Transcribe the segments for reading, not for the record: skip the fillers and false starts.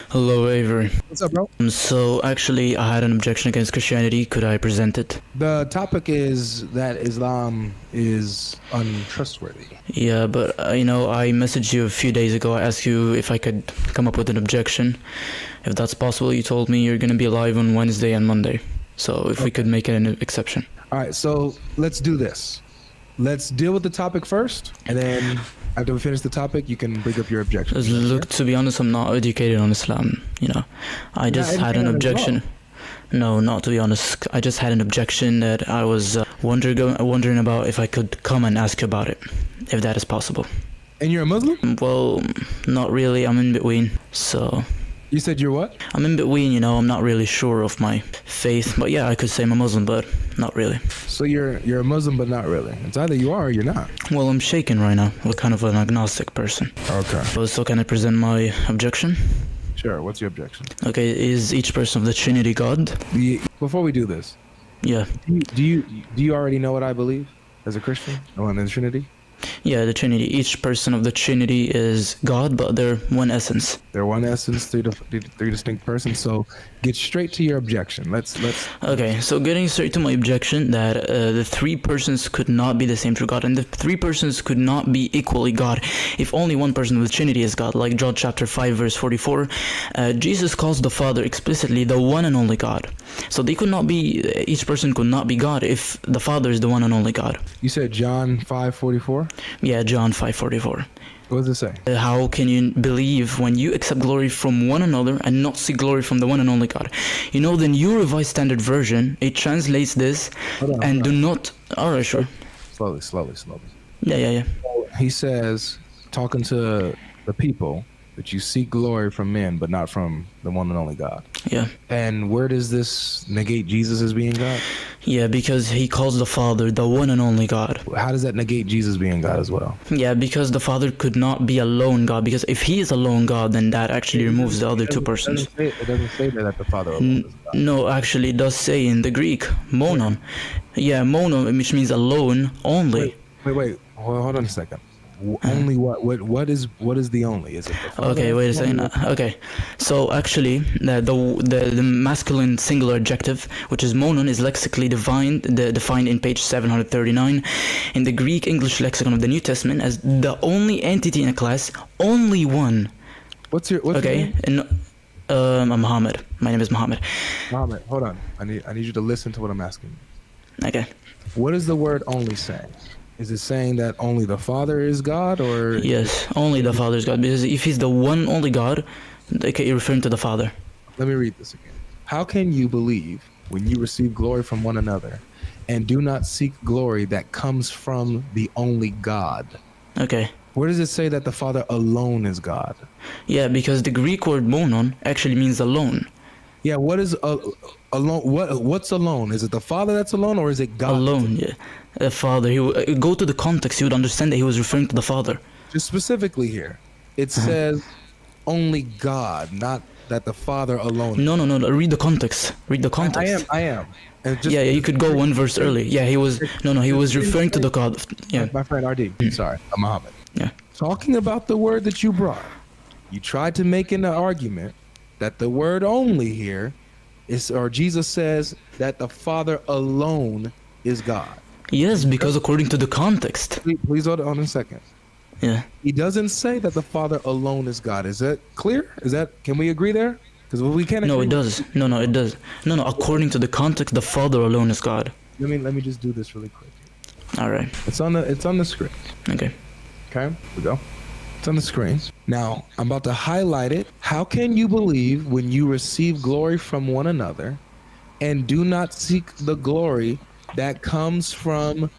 Hello, Avery. What's up, bro? So, actually, I had an objection against Christianity. Could I present it? The topic is that Islam is untrustworthy. Yeah, but, I messaged you a few days ago. I asked you if I could come up with an objection. If that's possible, you told me you're going to be live on Wednesday and Monday. So, if we could make it an exception. All right, so let's do this. Let's deal with the topic first, and then after we finish the topic, you can bring up your objection. Look, to be honest, I'm not educated on Islam, I just had an objection. No, not to be honest. I just had an objection that I was wondering about if I could come and ask you about it, if that is possible. And you're a Muslim? Well, not really. I'm in between, so... You said you're what? I'm in between, I'm not really sure of my faith. But yeah, I could say I'm a Muslim, but not really. So you're a Muslim, but not really. It's either you are or you're not. Well, I'm shaken right now. I'm kind of an agnostic person. Okay. So can I present my objection? Sure, what's your objection? Okay, is each person of the Trinity God? Before we do this, Yeah. do you already know what I believe as a Christian? In the Trinity? Yeah, the Trinity. Each person of the Trinity is God, but they're one essence. They're one essence, three distinct persons. So get straight to your objection. Let's. Okay, so getting straight to my objection that the three persons could not be the same true God, and the three persons could not be equally God if only one person of the Trinity is God. Like John chapter 5 verse 44, Jesus calls the Father explicitly the one and only God. So they could not be. Each person could not be God if the Father is the one and only God. You said John 5:44. Yeah, John 5:44. What does it say? How can you believe when you accept glory from one another and not see glory from the one and only God? The New Revised Standard Version, it translates this and do not... Alright, sure. Slowly. Yeah. He says, talking to the people, that you seek glory from men, but not from the one and only God. Yeah. And where does this negate Jesus as being God? Yeah, because he calls the Father the one and only God. How does that negate Jesus being God as well? Yeah, because the Father could not be alone God, because if he is alone God, then that actually removes the other two persons. It doesn't say that the Father alone is God. No, actually it does say in the Greek, monon. Yeah, monon, which means alone, only. Wait. Hold on a second. Only what? What is the only? Is it the Father? Okay, wait a second. Okay, so actually, the masculine singular adjective, which is monon, is lexically defined in page 739 in the Greek English lexicon of the New Testament as the only entity in a class, only one. What's your okay? Name? I'm Muhammad. My name is Muhammad. Muhammad, hold on. I need you to listen to what I'm asking. Okay. What does the word only say? Is it saying that only the Father is God, or? Yes, only the Father is God. Because if he's the one only God, okay, you're referring to the Father. Let me read this again. How can you believe when you receive glory from one another and do not seek glory that comes from the only God? Okay. Where does it say that the Father alone is God? Yeah, because the Greek word monon actually means alone. Yeah, what is alone? What's alone? Is it the Father that's alone, or is it God? Alone, yeah. The Father. Go to the context. You would understand that he was referring to the Father. Just specifically here, it says only God, not that the Father alone. No. Read the context. Read the context. I am. And just, yeah. You could go one verse early. Yeah, he was. No. He was referring to the God. Yeah. My friend RD. Sorry, I'm Muhammad. Yeah. Talking about the word that you brought, you tried to make an argument that the word only here is, or Jesus says that the Father alone is God. Yes, because according to the context. Please hold on a second. Yeah. He doesn't say that the Father alone is God. Is that clear? Can we agree there? Because we can't. No, it does. No, it does. No. According to the context, the Father alone is God. Let me just do this really quick. All right. It's on the screen. Okay. Here we go. It's on the screen. Now, I'm about to highlight it. How can you believe when you receive glory from one another and do not seek the glory that comes from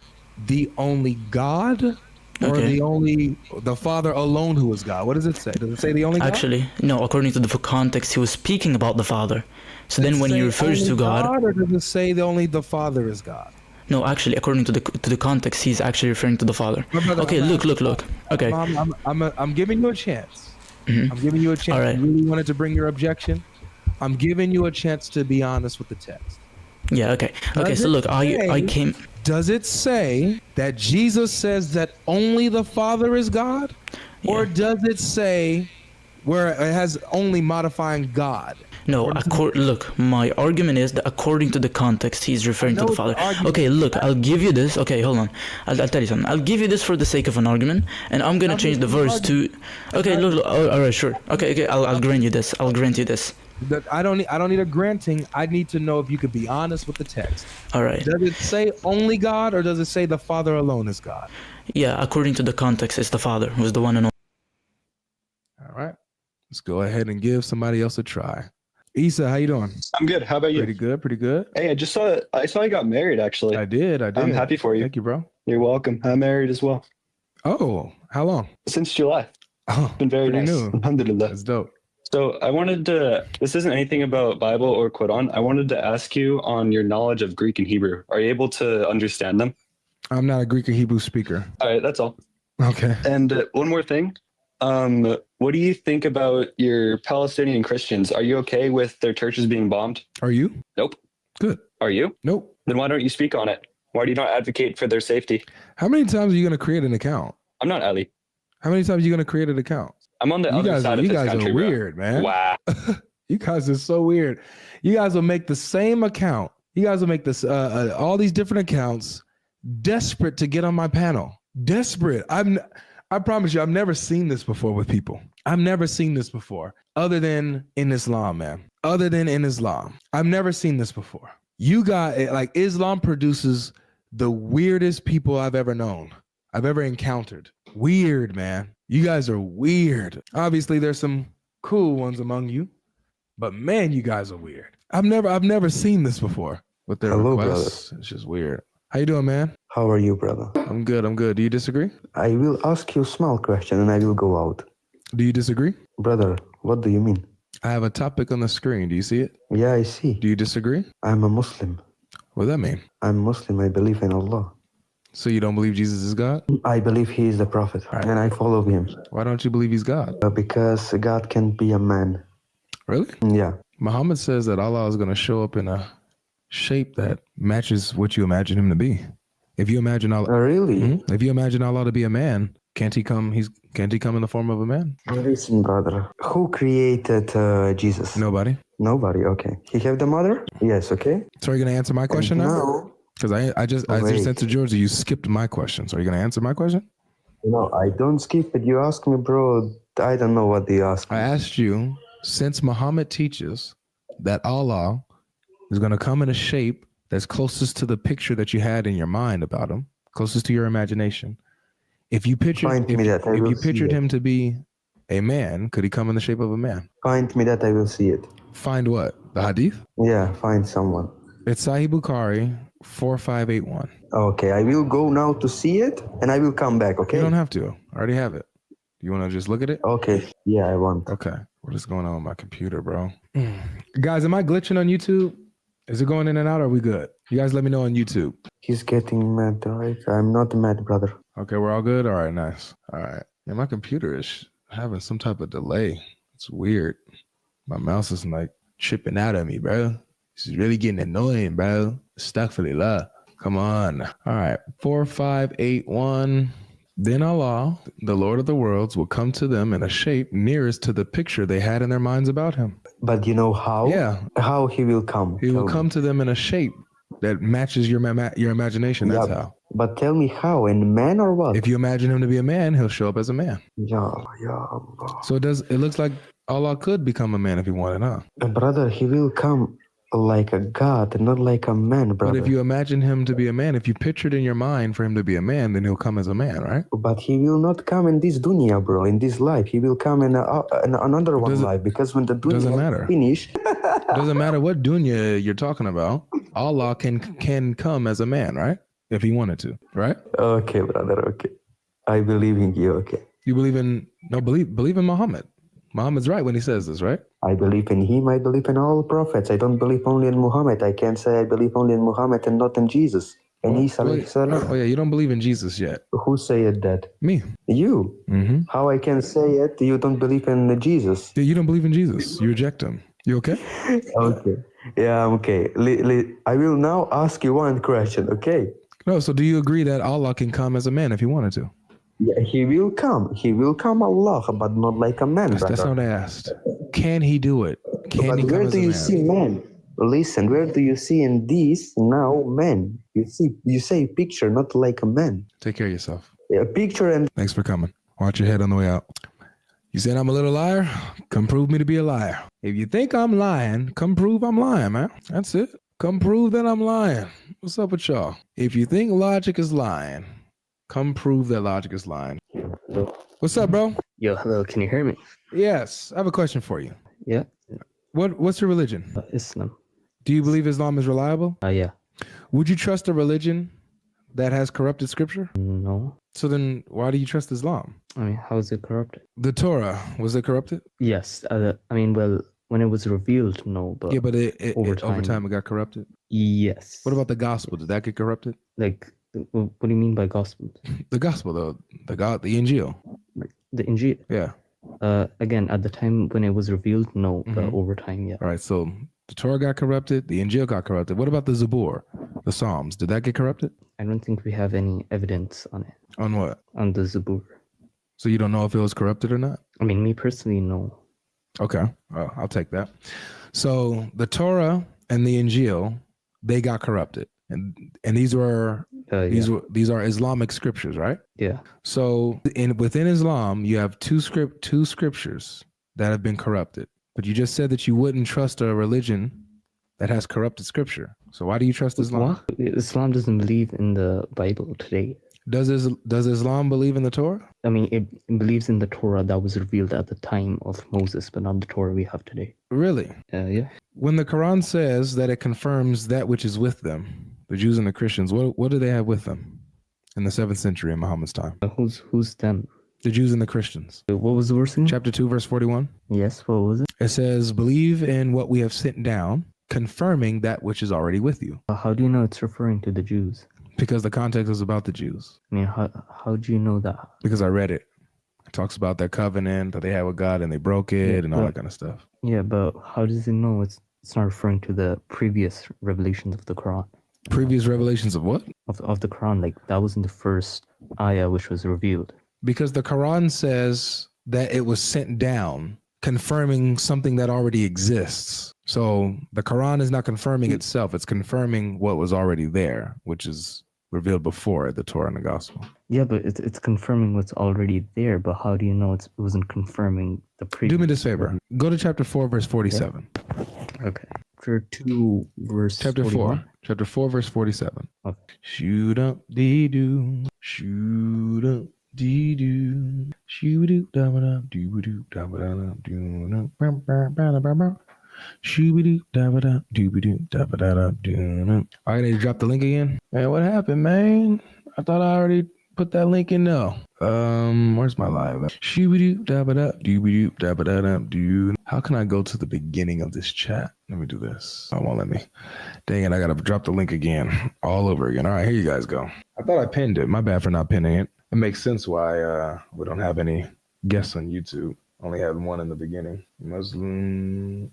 the only God, or the Father alone who is God? What does it say? Does it say the only God? Actually, no. According to the context, he was speaking about the Father. So then when he refers to God, or does it say the Father is God? No, actually, according to the context, he's actually referring to the Father. Okay, look. Okay. I'm giving you a chance. Mm-hmm. I'm giving you a chance. All right. You really wanted to bring your objection. I'm giving you a chance to be honest with the text. Yeah. Okay. Okay. So look, I came. Does it say that Jesus says that only the Father is God, or does it say where it has only modifying God. No, look, my argument is that according to the context, he's referring to the Father. Okay, look, I'll give you this. Okay, hold on. I'll tell you something. I'll give you this for the sake of an argument, and I'm gonna change the verse to. Okay, look. All right, sure. Okay. I'll grant you this. I'll grant you this. I don't need a granting. I need to know if you could be honest with the text. All right. Does it say only God, or does it say the Father alone is God? Yeah, according to the context, it's the Father who's the one and only. All right. Let's go ahead and give somebody else a try. Isa, how you doing? I'm good. How about you? Pretty good. Hey, I saw you got married actually. I did. I'm happy for you. Thank you, bro. You're welcome. I'm married as well. Oh, how long? Since July. Oh, Been very nice. new. Alhamdulillah. That's dope. So I wanted to, this isn't anything about Bible or Qur'an. I wanted to ask you on your knowledge of Greek and Hebrew. Are you able to understand them? I'm not a Greek or Hebrew speaker. All right, that's all. Okay. And one more thing. What do you think about your Palestinian Christians? Are you okay with their churches being bombed? Are you? Nope. Good. Are you? Nope. Then why don't you speak on it? Why do you not advocate for their safety? How many times are you going to create an account? I'm not Ali. How many times are you going to create an account? I'm on the other side of this country. You guys are weird, man. Wow. You guys are so weird. You guys will make the same account. You guys will make this all these different accounts desperate to get on my panel. Desperate. I promise you, I've never seen this before with people. I've never seen this before, other than in Islam, man. Other than in Islam. I've never seen this before. You got like Islam produces the weirdest people I've ever known. I've ever encountered. Weird, man. You guys are weird. Obviously, there's some cool ones among you, but man, you guys are weird. I've never seen this before with their requests. Brother. It's just weird. How you doing, man? How are you, brother? I'm good. Do you disagree? I will ask you a small question and I will go out. Do you disagree? Brother, what do you mean? I have a topic on the screen. Do you see it? Yeah, I see. Do you disagree? I'm a Muslim. What does that mean? I'm Muslim. I believe in Allah. So you don't believe Jesus is God? I believe he is the prophet and I follow him. Why don't you believe he's God? Because God can be a man. Really? Yeah. Muhammad says that Allah is going to show up in a shape that matches what you imagine him to be. If you imagine Allah, really? If you imagine Allah to be a man, can't he come in the form of a man? Listen, brother. Who created Jesus? Nobody. Nobody. Okay. He have the mother? Yes. Okay. So are you going to answer my question now? Because I just answered Georgia. You skipped my question. So are you going to answer my question? No, I don't skip it. You ask me, bro. I don't know what they ask me. I asked you, since Muhammad teaches that Allah is going to come in a shape that's closest to the picture that you had in your mind about him, closest to your imagination. If you pictured him to be a man, could he come in the shape of a man? Find me that, I will see it. Find what? The hadith? Yeah, find someone. It's Sahih Bukhari 4581. Okay, I will go now to see it and I will come back, okay? You don't have to. I already have it. You want to just look at it? Okay. Yeah, I want. Okay. What is going on with my computer, bro? Guys, am I glitching on YouTube? Is it going in and out? Or are we good? You guys let me know on YouTube. He's getting mad, right? I'm not mad, brother. Okay, we're all good? All right, nice. All right. Yeah, my computer is having some type of delay. It's weird. My mouse is like chipping out at me, bro. This is really getting annoying, bro. Astaghfirullah. Come on. All right. 4581. Then Allah, the Lord of the worlds, will come to them in a shape nearest to the picture they had in their minds about him. But you know how? Yeah. How he will come? He will come to them in a shape that matches your imagination. That's how. But tell me how, in man or what? If you imagine him to be a man, he'll show up as a man. Yeah. So it looks like Allah could become a man if he wanted, huh? Brother, he will come like a god, not like a man, brother. But if you imagine him to be a man, if you pictured in your mind for him to be a man, then he'll come as a man, right? But he will not come in this dunya, bro, in this life. He will come in another life, because when the dunya finish... Doesn't matter what dunya you're talking about. Allah can come as a man, right? If he wanted to, right? Okay, brother, okay. I believe in you, okay. You believe in Muhammad. Muhammad's right when he says this, right? I believe in him. I believe in all prophets. I don't believe only in Muhammad. I can't say I believe only in Muhammad and not in Jesus. And Isa. Oh yeah, you don't believe in Jesus yet. Who said that? Me. You. Mm-hmm. How I can say it? You don't believe in Jesus. Yeah, you don't believe in Jesus. You reject him. You okay? Okay. Yeah, I'm okay. I will now ask you one question, okay? No, so do you agree that Allah can come as a man if he wanted to? Yeah, he will come. He will come, Allah, but not like a man, That's brother. not asked. Can he do it? Can But he come where as do a you man? see man? Listen, where do you see in this now man? You say picture, not like a man. Take care of yourself. A picture and Thanks for coming. Watch your head on the way out. You said I'm a little liar? Come prove me to be a liar. If you think I'm lying, come prove I'm lying, man. That's it. Come prove that I'm lying. What's up with y'all? If you think logic is lying, come prove that logic is lying. What's up, bro? Yo, hello, can you hear me? Yes, I have a question for you. Yeah, What's your religion? Islam. Do you believe Islam is reliable? Yeah. Would you trust a religion that has corrupted scripture? No. So then why do you trust Islam? I mean, how is it corrupted? The Torah, was it corrupted? Yes. I mean, well, when it was revealed, no, but Yeah, but over over time. time it got corrupted. Yes. What about the gospel? Did that get corrupted? Like, what do you mean by gospel? The gospel, though, the Injil. Like the Injil? Yeah. Again, at the time when it was revealed, no, but Mhm. over time, yeah. All right. So the Torah got corrupted. The Injil got corrupted. What about the Zabur, the Psalms? Did that get corrupted? I don't think we have any evidence on it, On what? on the Zabur. So you don't know if it was corrupted or not? I mean, me personally, no. Okay. I'll take that. So the Torah and the Injil, they got corrupted, and these were Yeah. these are Islamic scriptures, right? Yeah. So within Islam, you have two scriptures that have been corrupted. But you just said that you wouldn't trust a religion that has corrupted scripture. So why do you trust Islam? What? Islam doesn't believe in the Bible today. Does Islam believe in the Torah? I mean, it believes in the Torah that was revealed at the time of Moses, but not the Torah we have today. Really? Yeah. When the Quran says that it confirms that which is with them, the Jews and the Christians, what do they have with them in the 7th century in Muhammad's time? Who's them? The Jews and the Christians. What was the verse again? Chapter 2, verse 41. Yes, what was it? It says, believe in what we have sent down, confirming that which is already with you. How do you know it's referring to the Jews? Because the context is about the Jews. I mean, how do you know that? Because I read it. It talks about their covenant that they had with God and they broke it and all that kind of stuff. Yeah, but how does it know it's not referring to the previous revelations of the Quran? Previous revelations of what? Of the Quran, like that wasn't the first ayah which was revealed. Because the Quran says that it was sent down, confirming something that already exists. So the Quran is not confirming itself. It's confirming what was already there, which is revealed before the Torah and the Gospel. Yeah, but it's confirming what's already there. But how do you know it wasn't confirming the previous? Do me this favor. Go to chapter 4, verse 47. Okay. Chapter 2, verse Chapter 41. 4. Chapter 4, verse 47. Okay. Shoot up, dee doo. Shoot up, dee doo. Shoot up, da ba da, doo doo, da ba da, doo doo, ba ba ba ba ba. Shoo-be-doo, da-ba-da, doo-be-doo, da-ba-da-da, doo-doo. I need to drop the link again. Man, what happened, man? I thought I already put that link in now. Where's my live at? Shoo-be-doo, da-ba-da, doo-be-doo, da-ba-da-da, doo. How can I go to the beginning of this chat? Let me do this. I won't let me. Dang it, I gotta drop the link again. All over again. All right, here you guys go. I thought I pinned it. My bad for not pinning it. It makes sense why we don't have any guests on YouTube. Only had one in the beginning. Muslim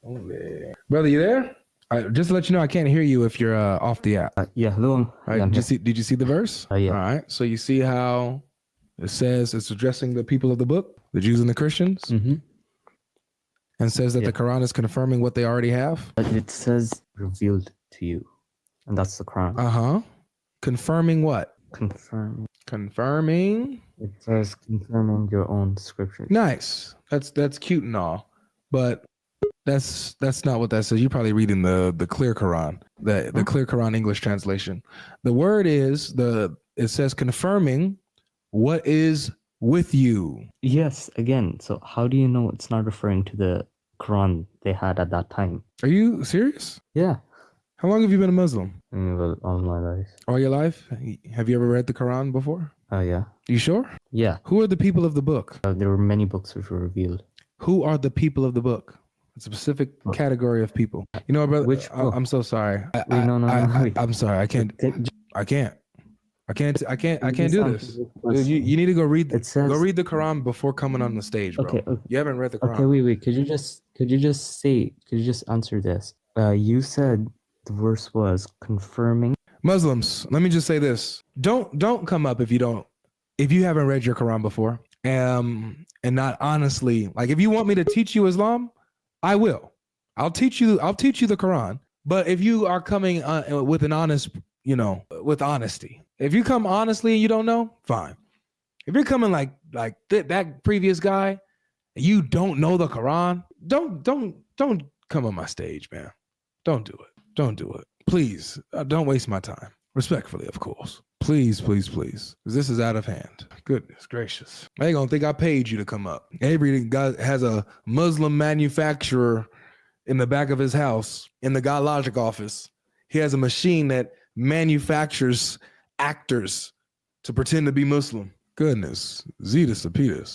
only. Brother, you there? Just to let you know, I can't hear you if you're off the app. Yeah, hello. Right? Yeah, Did you see the verse? Yeah. All right. So you see how it says it's addressing the people of the book, the Jews and the Christians, Mm-hmm. and says that the Quran is confirming what they already have. But it says revealed to you, and that's the Quran. Confirming what? Confirming. It says confirming your own scriptures. Nice. That's cute and all, but that's not what that says. You're probably reading the clear Quran, the clear Quran English translation. The word is it says confirming what is with you. Yes, again. So how do you know it's not referring to the Quran they had at that time? Are you serious? Yeah. How long have you been a Muslim? I mean, well, all my life. All your life? Have you ever read the Quran before? Yeah. You sure? Yeah. Who are the people of the book? There were many books which were revealed. Who are the people of the book? It's a specific category of people. You know what, brother? Which book? I'm so sorry. No. I'm sorry. I can't do this. Dude, you need to go read the Quran before coming on the stage, bro. Okay. You haven't read the Quran. Okay, wait. Could you just answer this? You said the verse was confirming. Muslims, let me just say this. Don't come up if you haven't read your Quran before. And not honestly, like if you want me to teach you Islam, I will. I'll teach you the Quran. But if you are coming with an honest, with honesty, if you come honestly and you don't know, fine. If you're coming like that previous guy, and you don't know the Quran, don't come on my stage, man. Don't do it. Don't do it. Please, don't waste my time. Respectfully, of course. Please, please, please. Because this is out of hand. Goodness gracious. I ain't gonna think I paid you to come up. Avery has a Muslim manufacturer in the back of his house in the GodLogic office. He has a machine that manufactures actors to pretend to be Muslim. Goodness. Zetus Apitas.